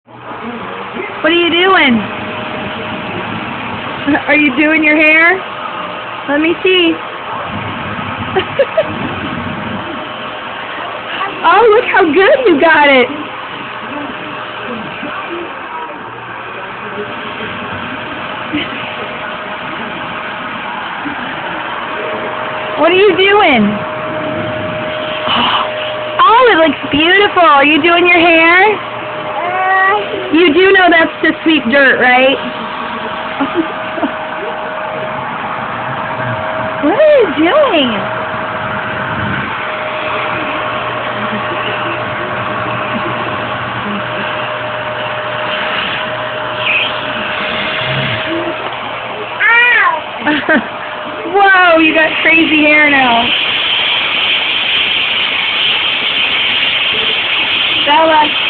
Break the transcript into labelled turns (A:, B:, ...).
A: What are you doing? Are you doing your hair? Let me see. Oh, look how good you got it. What are you doing? Oh, it looks beautiful. Are you doing your hair? You do know that's to sweep dirt, right? What are you doing? Whoa, you got crazy hair now. Bella.